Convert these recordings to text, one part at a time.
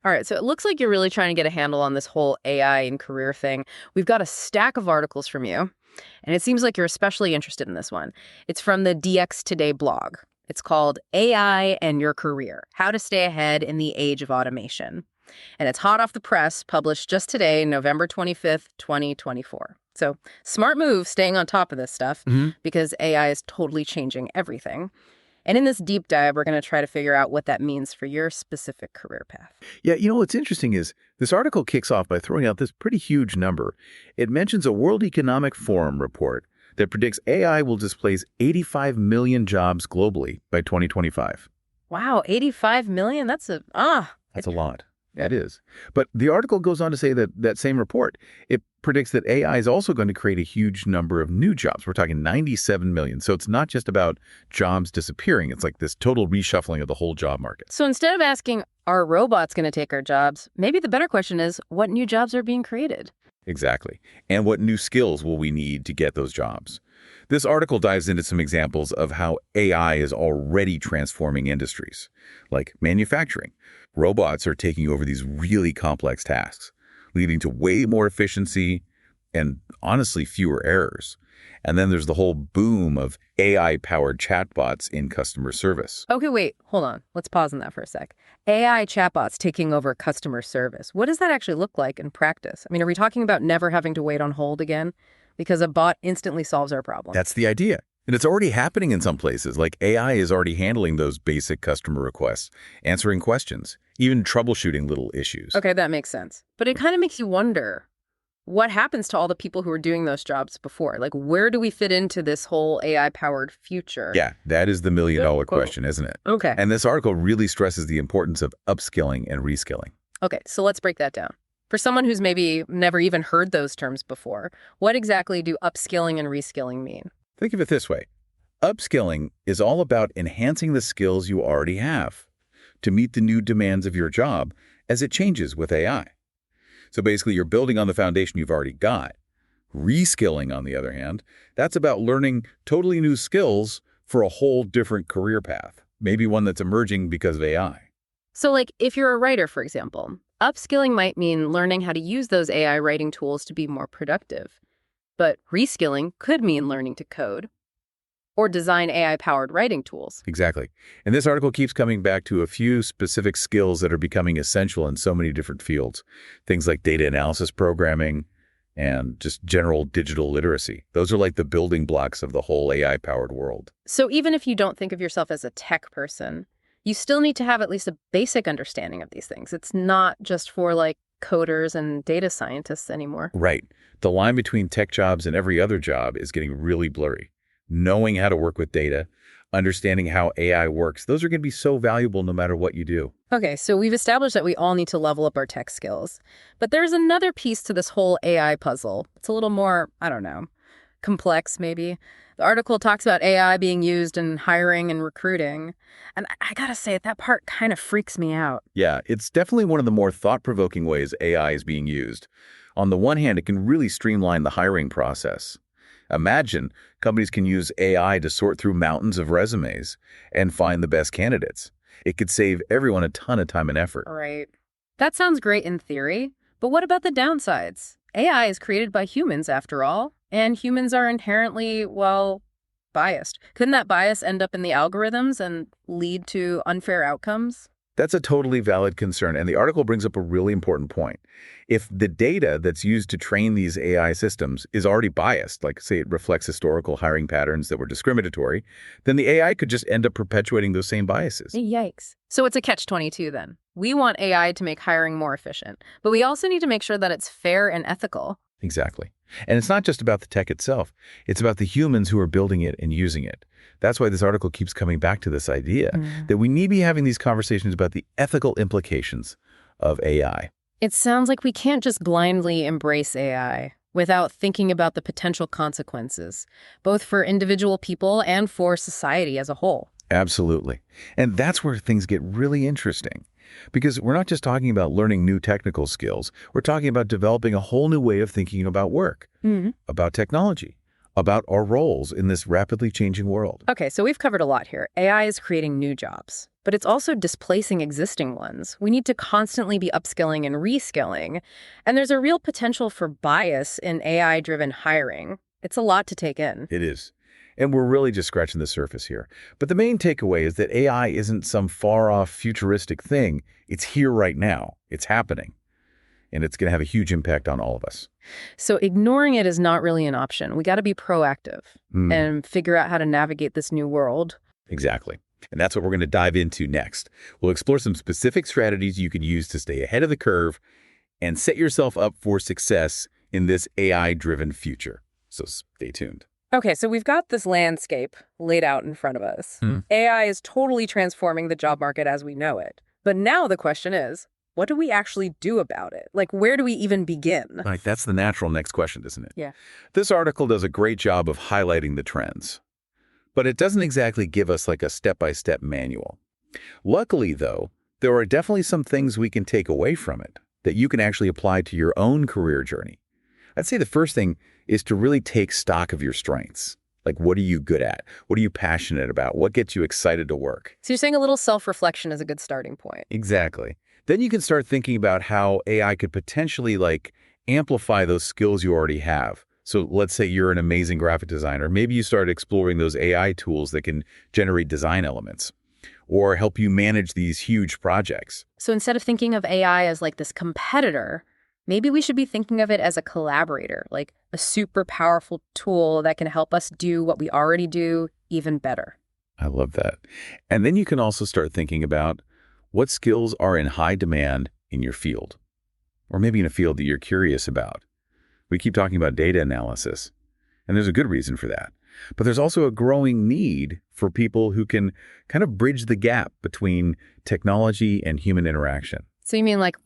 All right, so it looks like you're really trying to get a handle on this whole AI and career thing. We've got a stack of articles from you, and it seems like you're especially interested in this one. It's from the DX Today blog. It's called AI and Your Career: How to Stay Ahead in the Age of Automation. And it's hot off the press, published just today, November 25th, 2024. So smart move staying on top of this stuff because AI is totally changing everything. And in this deep dive, we're going to try to figure out what that means for your specific career path. Yeah, what's interesting is this article kicks off by throwing out this pretty huge number. It mentions a World Economic Forum report that predicts AI will displace 85 million jobs globally by 2025. Wow, 85 million? That's a lot. That is. But the article goes on to say that same report, it predicts that AI is also going to create a huge number of new jobs. We're talking 97 million. So it's not just about jobs disappearing. It's like this total reshuffling of the whole job market. So instead of asking, are robots going to take our jobs? Maybe the better question is, what new jobs are being created? Exactly. And what new skills will we need to get those jobs? This article dives into some examples of how AI is already transforming industries, like manufacturing. Robots are taking over these really complex tasks, leading to way more efficiency and, honestly, fewer errors. And then there's the whole boom of AI-powered chatbots in customer service. Okay, wait, hold on. Let's pause on that for a sec. AI chatbots taking over customer service. What does that actually look like in practice? I mean, are we talking about never having to wait on hold again? Because a bot instantly solves our problem. That's the idea. And it's already happening in some places, like AI is already handling those basic customer requests, answering questions, even troubleshooting little issues. Okay, that makes sense. But it kind of makes you wonder, what happens to all the people who were doing those jobs before? Like, where do we fit into this whole AI-powered future? Yeah, that is the million-dollar question, isn't it? Okay. And this article really stresses the importance of upskilling and reskilling. Okay, so let's break that down. For someone who's maybe never even heard those terms before, what exactly do upskilling and reskilling mean? Think of it this way. Upskilling is all about enhancing the skills you already have to meet the new demands of your job as it changes with AI. So basically, you're building on the foundation you've already got. Reskilling, on the other hand, that's about learning totally new skills for a whole different career path, maybe one that's emerging because of AI. So like, if you're a writer, for example, upskilling might mean learning how to use those AI writing tools to be more productive. But reskilling could mean learning to code or design AI-powered writing tools. Exactly. And this article keeps coming back to a few specific skills that are becoming essential in so many different fields. Things like data analysis programming and just general digital literacy. Those are like the building blocks of the whole AI-powered world. So even if you don't think of yourself as a tech person, you still need to have at least a basic understanding of these things. It's not just for like coders and data scientists anymore. Right. The line between tech jobs and every other job is getting really blurry. Knowing how to work with data, understanding how AI works, those are going to be so valuable no matter what you do. Okay, so we've established that we all need to level up our tech skills. But there's another piece to this whole AI puzzle. It's a little more, I don't know, complex maybe. The article talks about AI being used in hiring and recruiting. And I gotta say, that part kind of freaks me out. Yeah, it's definitely one of the more thought-provoking ways AI is being used. On the one hand, it can really streamline the hiring process. Imagine companies can use AI to sort through mountains of resumes and find the best candidates. It could save everyone a ton of time and effort. Right. That sounds great in theory, but what about the downsides? AI is created by humans, after all, and humans are inherently, well, biased. Couldn't that bias end up in the algorithms and lead to unfair outcomes? That's a totally valid concern, and the article brings up a really important point. If the data that's used to train these AI systems is already biased, like say it reflects historical hiring patterns that were discriminatory, then the AI could just end up perpetuating those same biases. Yikes. So it's a catch-22 then. We want AI to make hiring more efficient, but we also need to make sure that it's fair and ethical. Exactly. And it's not just about the tech itself. It's about the humans who are building it and using it. That's why this article keeps coming back to this idea that we need to be having these conversations about the ethical implications of AI. It sounds like we can't just blindly embrace AI without thinking about the potential consequences, both for individual people and for society as a whole. Absolutely. And that's where things get really interesting. Because we're not just talking about learning new technical skills. We're talking about developing a whole new way of thinking about work, about technology, about our roles in this rapidly changing world. Okay, so we've covered a lot here. AI is creating new jobs. but it's also displacing existing ones. We need to constantly be upskilling and reskilling. And there's a real potential for bias in AI-driven hiring. It's a lot to take in. It is. And we're really just scratching the surface here. But the main takeaway is that AI isn't some far-off futuristic thing. It's here right now. It's happening. And it's going to have a huge impact on all of us. So ignoring it is not really an option. We got to be proactive and figure out how to navigate this new world. Exactly. And that's what we're going to dive into next. We'll explore some specific strategies you can use to stay ahead of the curve and set yourself up for success in this AI-driven future. So stay tuned. Okay, so we've got this landscape laid out in front of us. AI is totally transforming the job market as we know it. But now the question is, what do we actually do about it? Like, where do we even begin? Like, that's the natural next question, isn't it? Yeah. This article does a great job of highlighting the trends, but it doesn't exactly give us like a step-by-step manual. Luckily, though, there are definitely some things we can take away from it that you can actually apply to your own career journey. I'd say the first thing is to really take stock of your strengths. Like, what are you good at? What are you passionate about? What gets you excited to work? So you're saying a little self-reflection is a good starting point. Exactly. Then you can start thinking about how AI could potentially like amplify those skills you already have. So let's say you're an amazing graphic designer. Maybe you start exploring those AI tools that can generate design elements or help you manage these huge projects. So instead of thinking of AI as like this competitor, maybe we should be thinking of it as a collaborator, like a super powerful tool that can help us do what we already do even better. I love that. And then you can also start thinking about what skills are in high demand in your field, or maybe in a field that you're curious about. We keep talking about data analysis, and there's a good reason for that. But there's also a growing need for people who can kind of bridge the gap between technology and human interaction. So you mean like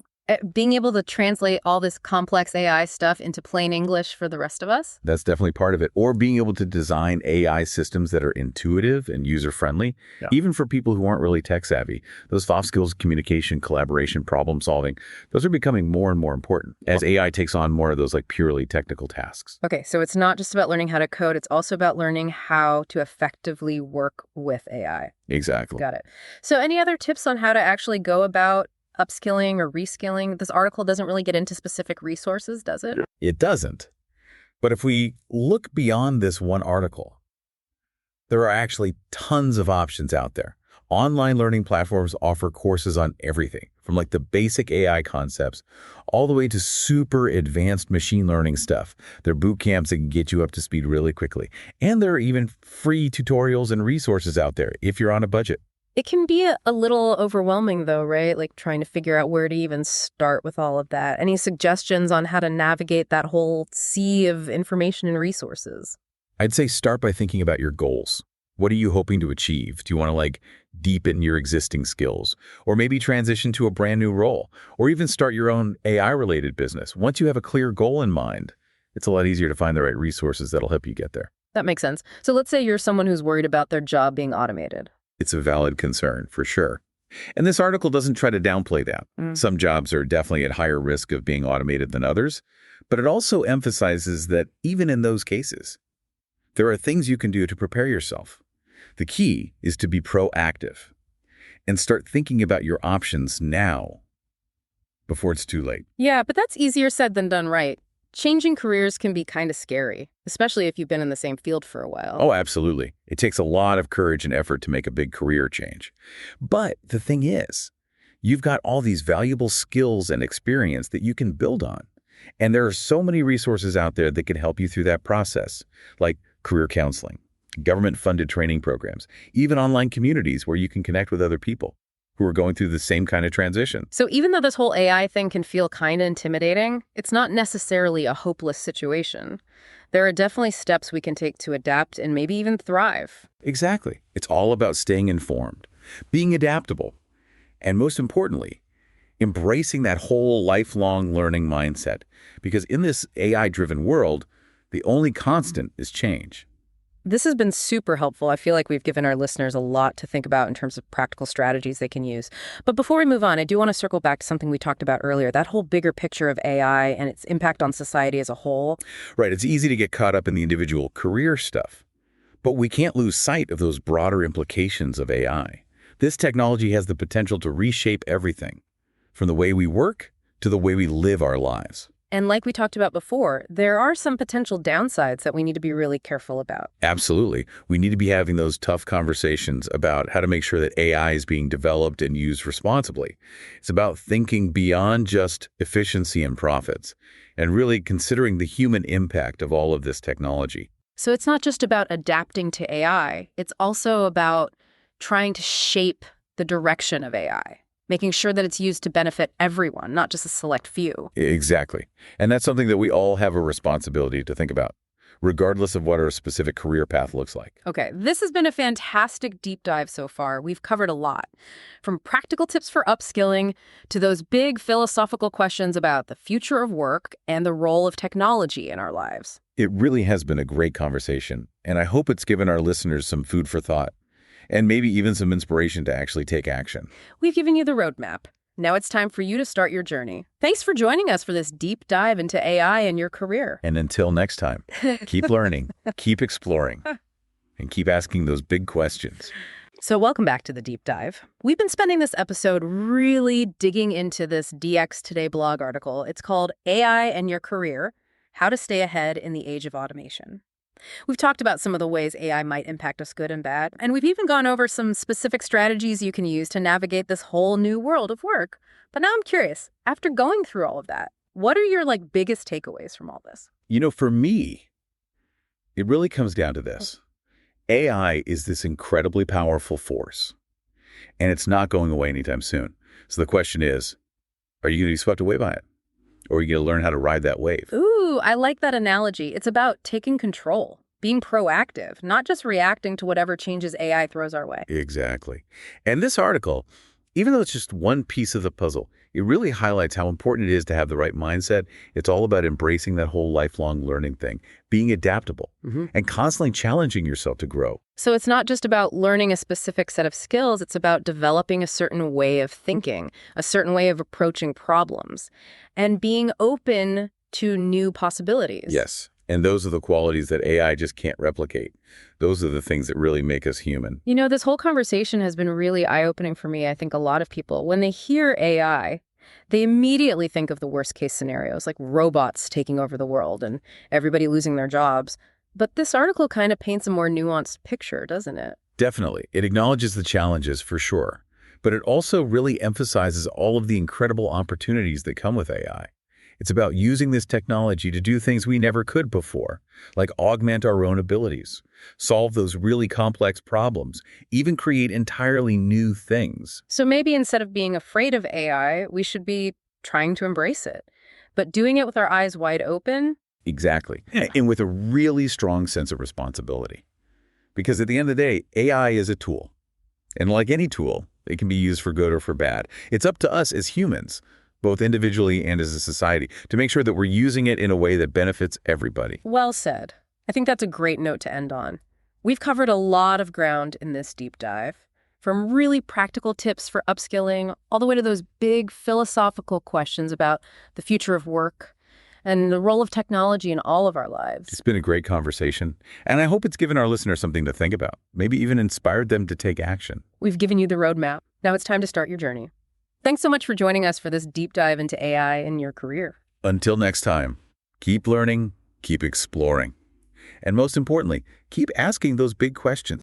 being able to translate all this complex AI stuff into plain English for the rest of us? That's definitely part of it. Or being able to design AI systems that are intuitive and user-friendly, even for people who aren't really tech-savvy. Those soft skills, communication, collaboration, problem-solving, those are becoming more and more important as AI takes on more of those like purely technical tasks. Okay, so it's not just about learning how to code, it's also about learning how to effectively work with AI. Exactly. Got it. So any other tips on how to actually go about upskilling or reskilling? This article doesn't really get into specific resources, does it? It doesn't. But if we look beyond this one article, there are actually tons of options out there. Online learning platforms offer courses on everything, from like the basic AI concepts all the way to super advanced machine learning stuff. There are boot camps that can get you up to speed really quickly. And there are even free tutorials and resources out there if you're on a budget. It can be a little overwhelming though, right? Like trying to figure out where to even start with all of that. Any suggestions on how to navigate that whole sea of information and resources? I'd say start by thinking about your goals. What are you hoping to achieve? Do you want to like deepen your existing skills, or maybe transition to a brand new role, or even start your own AI-related business? Once you have a clear goal in mind, it's a lot easier to find the right resources that'll help you get there. That makes sense. So let's say you're someone who's worried about their job being automated. It's a valid concern, for sure. And this article doesn't try to downplay that. Some jobs are definitely at higher risk of being automated than others, but it also emphasizes that even in those cases, there are things you can do to prepare yourself. The key is to be proactive and start thinking about your options now before it's too late. Yeah, but that's easier said than done, right? Changing careers can be kind of scary, especially if you've been in the same field for a while. Oh, absolutely. It takes a lot of courage and effort to make a big career change. But the thing is, you've got all these valuable skills and experience that you can build on. And there are so many resources out there that can help you through that process, like career counseling, government-funded training programs, even online communities where you can connect with other people who are going through the same kind of transition. So even though this whole AI thing can feel kind of intimidating, it's not necessarily a hopeless situation. There are definitely steps we can take to adapt and maybe even thrive. Exactly. It's all about staying informed, being adaptable, and most importantly, embracing that whole lifelong learning mindset. Because in this AI-driven world, the only constant is change. This has been super helpful. I feel like we've given our listeners a lot to think about in terms of practical strategies they can use. But before we move on, I do want to circle back to something we talked about earlier, that whole bigger picture of AI and its impact on society as a whole. Right. It's easy to get caught up in the individual career stuff, but we can't lose sight of those broader implications of AI. This technology has the potential to reshape everything, from the way we work to the way we live our lives. And like we talked about before, there are some potential downsides that we need to be really careful about. Absolutely. We need to be having those tough conversations about how to make sure that AI is being developed and used responsibly. It's about thinking beyond just efficiency and profits, and really considering the human impact of all of this technology. So it's not just about adapting to AI, it's also about trying to shape the direction of AI, making sure that it's used to benefit everyone, not just a select few. Exactly. And that's something that we all have a responsibility to think about, regardless of what our specific career path looks like. Okay, this has been a fantastic deep dive so far. We've covered a lot, from practical tips for upskilling to those big philosophical questions about the future of work and the role of technology in our lives. It really has been a great conversation, and I hope it's given our listeners some food for thought, and maybe even some inspiration to actually take action. We've given you the roadmap. Now it's time for you to start your journey. Thanks for joining us for this deep dive into AI and your career. And until next time, keep learning, keep exploring, and keep asking those big questions. So welcome back to the deep dive. We've been spending this episode really digging into this DX Today blog article. It's called AI and Your Career: How to Stay Ahead in the Age of Automation. We've talked about some of the ways AI might impact us good and bad, and we've even gone over some specific strategies you can use to navigate this whole new world of work. But now I'm curious, after going through all of that, what are your biggest takeaways from all this? For me, it really comes down to this. AI is this incredibly powerful force, and it's not going away anytime soon. So the question is, are you going to be swept away by it? Or are you going to learn how to ride that wave? Ooh, I like that analogy. It's about taking control, being proactive, not just reacting to whatever changes AI throws our way. Exactly. And this article, even though it's just one piece of the puzzle, it really highlights how important it is to have the right mindset. It's all about embracing that whole lifelong learning thing, being adaptable, and constantly challenging yourself to grow. So it's not just about learning a specific set of skills, it's about developing a certain way of thinking, a certain way of approaching problems, and being open to new possibilities. Yes. And those are the qualities that AI just can't replicate. Those are the things that really make us human. This whole conversation has been really eye-opening for me. I think a lot of people, when they hear AI, they immediately think of the worst-case scenarios, like robots taking over the world and everybody losing their jobs. But this article kind of paints a more nuanced picture, doesn't it? Definitely. It acknowledges the challenges for sure. But it also really emphasizes all of the incredible opportunities that come with AI. It's about using this technology to do things we never could before, like augment our own abilities, solve those really complex problems, even create entirely new things. So maybe instead of being afraid of AI, we should be trying to embrace it, but doing it with our eyes wide open. Exactly. And with a really strong sense of responsibility. Because at the end of the day, AI is a tool. And like any tool, it can be used for good or for bad. It's up to us as humans, both individually and as a society, to make sure that we're using it in a way that benefits everybody. Well said. I think that's a great note to end on. We've covered a lot of ground in this deep dive, from really practical tips for upskilling all the way to those big philosophical questions about the future of work and the role of technology in all of our lives. It's been a great conversation, and I hope it's given our listeners something to think about, maybe even inspired them to take action. We've given you the roadmap. Now it's time to start your journey. Thanks so much for joining us for this deep dive into AI in your career. Until next time, keep learning, keep exploring, and most importantly, keep asking those big questions.